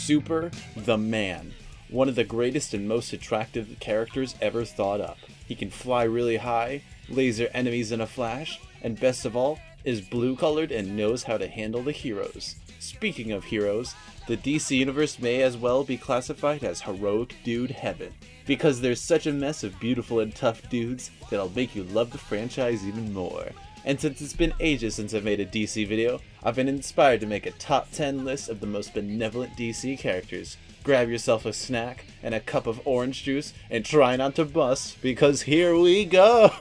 Super the Man. One of the greatest and most attractive characters ever thought up. He can fly really high, laser enemies in a flash, and best of all, is blue-colored and knows how to handle the heroes. Speaking of heroes, the DC Universe may as well be classified as heroic dude heaven, because there's such a mess of beautiful and tough dudes that'll make you love the franchise even more. And since it's been ages since I've made a DC video, I've been inspired to make a top 10 list of the most benevolent DC characters. Grab yourself a snack and a cup of orange juice and try not to bust, because here we go!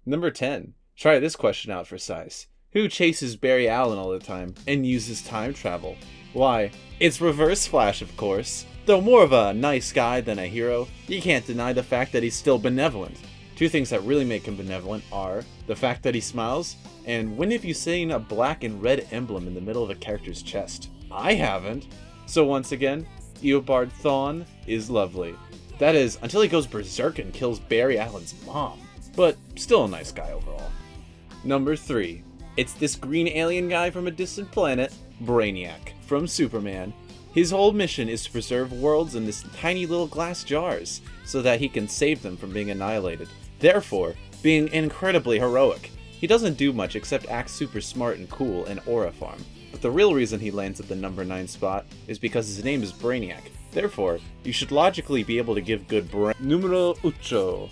Number 10. Try this question out for size. Who chases Barry Allen all the time and uses time travel? Why, it's Reverse Flash, of course. Though more of a nice guy than a hero, you can't deny the fact that he's still benevolent. Two things that really make him benevolent are the fact that he smiles, and when have you seen a black and red emblem in the middle of a character's chest? I haven't. So once again, Eobard Thawne is lovely. That is, until he goes berserk and kills Barry Allen's mom. But still a nice guy overall. Number 3. It's this green alien guy from a distant planet, Brainiac, from Superman. His whole mission is to preserve worlds in this tiny little glass jars, so that he can save them from being annihilated. Therefore, being incredibly heroic. He doesn't do much except act super smart and cool in Aura Farm. But the real reason he lands at the number 9 spot is because his name is Brainiac. Therefore, you should logically be able to give good brain. Numero 8.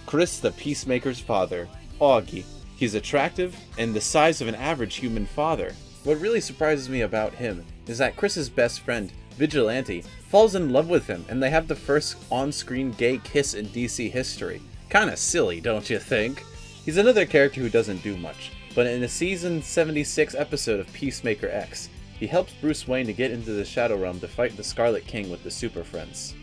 Chris the Peacemaker's father, Augie. He's attractive and the size of an average human father. What really surprises me about him is that Chris's best friend, Vigilante, falls in love with him and they have the first on-screen gay kiss in DC history. Kinda silly, don't you think? He's another character who doesn't do much, but in a season 76 episode of Peacemaker X, he helps Bruce Wayne to get into the Shadow Realm to fight the Scarlet King with the Super Friends.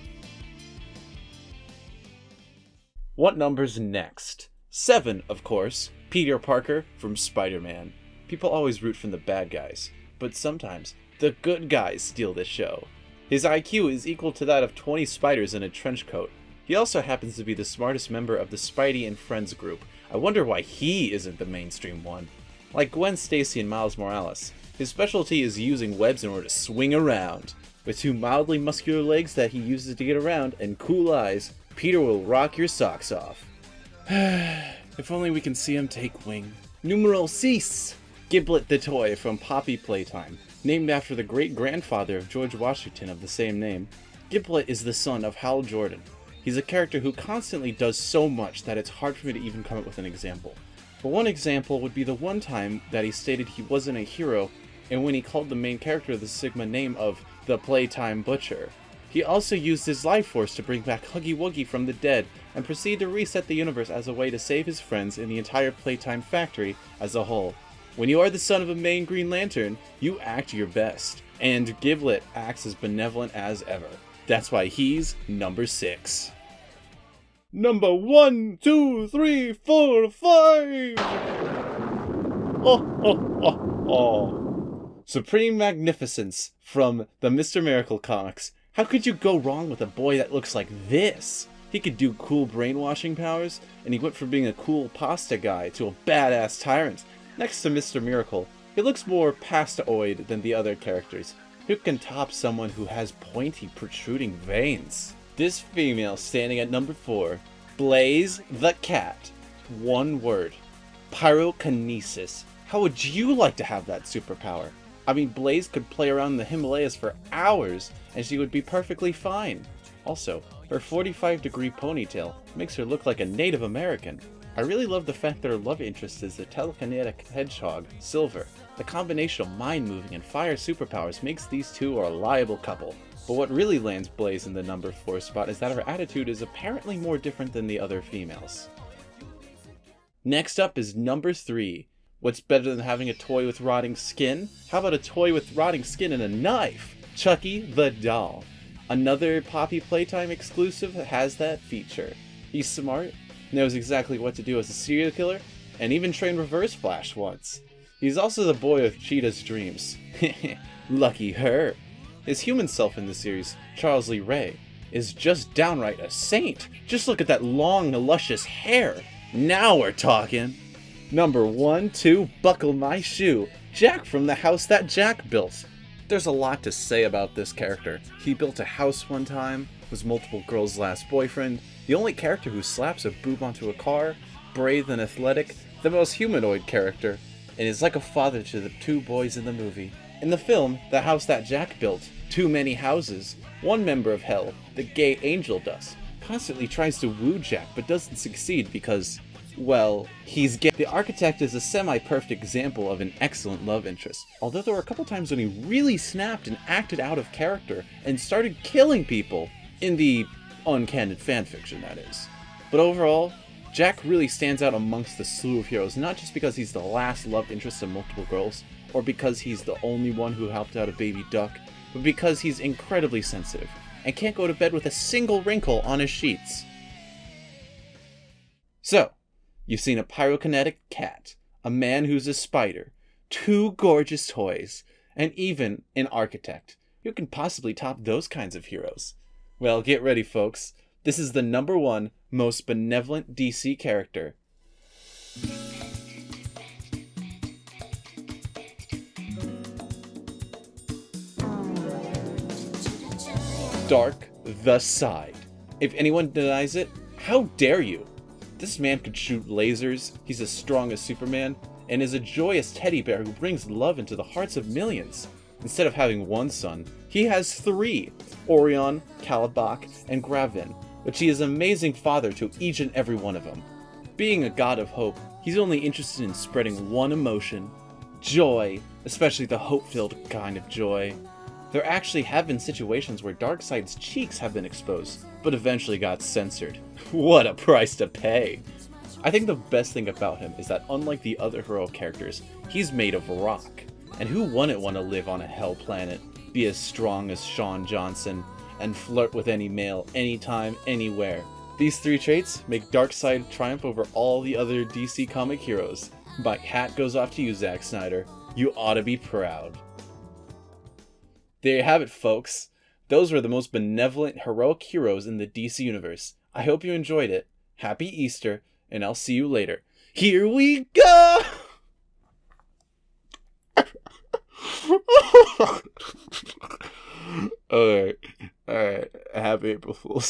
What number's next? 7, of course. Peter Parker from Spider-Man. People always root for the bad guys, but sometimes the good guys steal the show. His IQ is equal to that of 20 spiders in a trench coat. He also happens to be the smartest member of the Spidey and Friends group. I wonder why he isn't the mainstream one. Like Gwen Stacy and Miles Morales, his specialty is using webs in order to swing around. With 2 mildly muscular legs that he uses to get around and cool eyes, Peter will rock your socks off. If only we can see him take wing. Numero 6. Giblet the toy from Poppy Playtime. Named after the great-grandfather of George Washington of the same name, Giblet is the son of Hal Jordan. He's a character who constantly does so much that it's hard for me to even come up with an example. But one example would be the one time that he stated he wasn't a hero, and when he called the main character the Sigma name of the Playtime Butcher. He also used his life force to bring back Huggy Wuggy from the dead, and proceed to reset the universe as a way to save his friends and the entire Playtime factory as a whole. When you are the son of a main Green Lantern, you act your best, and Giblet acts as benevolent as ever. That's why he's number 6. Number 1, 2, 3, 4, 5! Supreme Magnificence from the Mr. Miracle comics. How could you go wrong with a boy that looks like this? He could do cool brainwashing powers, and he went from being a cool pasta guy to a badass tyrant. Next to Mr. Miracle, he looks more pastaoid than the other characters. Who can top someone who has pointy, protruding veins? This female standing at number 4, Blaze the Cat. One word. Pyrokinesis. How would you like to have that superpower? I mean, Blaze could play around the Himalayas for hours, and she would be perfectly fine. Also, her 45-degree ponytail makes her look like a Native American. I really love the fact that her love interest is the telekinetic hedgehog, Silver. The combination of mind-moving and fire superpowers makes these two a reliable couple. But what really lands Blaze in the number 4 spot is that her attitude is apparently more different than the other females. Next up is number 3. What's better than having a toy with rotting skin? How about a toy with rotting skin and a knife? Chucky the Doll. Another Poppy Playtime exclusive has that feature. He's smart, knows exactly what to do as a serial killer, and even trained Reverse Flash once. He's also the boy of Cheetah's dreams. Lucky her. His human self in the series, Charles Lee Ray, is just downright a saint. Just look at that long, luscious hair. Now we're talking. Number 1, 2, buckle my shoe. Jack from the house that Jack built. There's a lot to say about this character. He built a house one time, was multiple girls' last boyfriend, the only character who slaps a boob onto a car, brave and athletic, the most humanoid character, and is like a father to the two boys in the movie. In the film, the house that Jack built, too many houses, one member of Hell, the gay angel dust, constantly tries to woo Jack but doesn't succeed because, well, he's gay. The architect is a semi-perfect example of an excellent love interest, although there were a couple times when he really snapped and acted out of character and started killing people, in the uncanon fanfiction, that is. But overall, Jack really stands out amongst the slew of heroes, not just because he's the last love interest of multiple girls, or because he's the only one who helped out a baby duck, but because he's incredibly sensitive, and can't go to bed with a single wrinkle on his sheets. So, you've seen a pyrokinetic cat, a man who's a spider, two gorgeous toys, and even an architect. Who can possibly top those kinds of heroes? Well, get ready, folks. This is the #1 most benevolent DC character. Dark the Side. If anyone denies it, how dare you? This man could shoot lasers, he's as strong as Superman, and is a joyous teddy bear who brings love into the hearts of millions. Instead of having one son, he has 3, Orion, Kalibak, and Gravin, which he is an amazing father to each and every one of them. Being a god of hope, he's only interested in spreading one emotion, joy, especially the hope-filled kind of joy. There actually have been situations where Darkseid's cheeks have been exposed, but eventually got censored. What a price to pay! I think the best thing about him is that unlike the other heroic characters, he's made of rock. And who wouldn't want to live on a hell planet, be as strong as Sean Johnson, and flirt with any male, anytime, anywhere? These 3 traits make Darkseid triumph over all the other DC comic heroes. My hat goes off to you, Zack Snyder. You ought to be proud. There you have it, folks. Those were the most benevolent heroic heroes in the DC universe. I hope you enjoyed it. Happy Easter, and I'll see you later. Here we go! Alright. Happy April Fools.